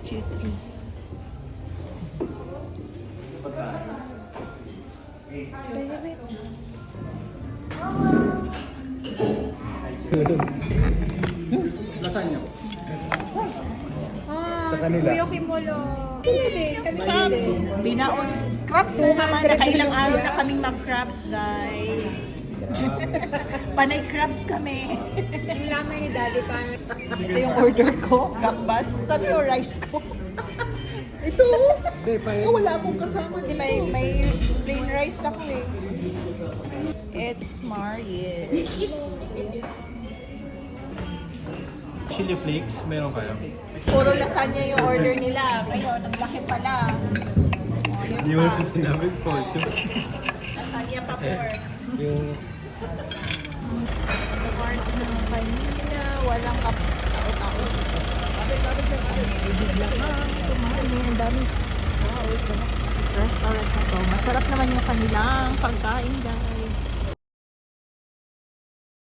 Cutesy. Lasagna. Sa kanila. Kuya Kimolo. Crabs. Binaon. Crabs na naman. Nakailang araw na kaming mag-crabs, guys. Panay crabs kami. Yung lamay ni Daddy paano? Ito yung order ko. Gambas. Sabi yung rice ko. Ito! Hindi, wala akong kasama. Hindi, may plain rice ako eh. It's Marius. Chili flakes, meron kayo? Puro lasagna yung order nila. Ngayon, ang laki pala. Oh, yun Hindi mo pa. na sinabi for two. Lasagna pa pork. Yung Part ng kanina, walang tao-tao. Bigla ka, tumami, ang dami. Wow, sarap. Restaurant na to. Masarap naman yung kanilang pagkain, guys.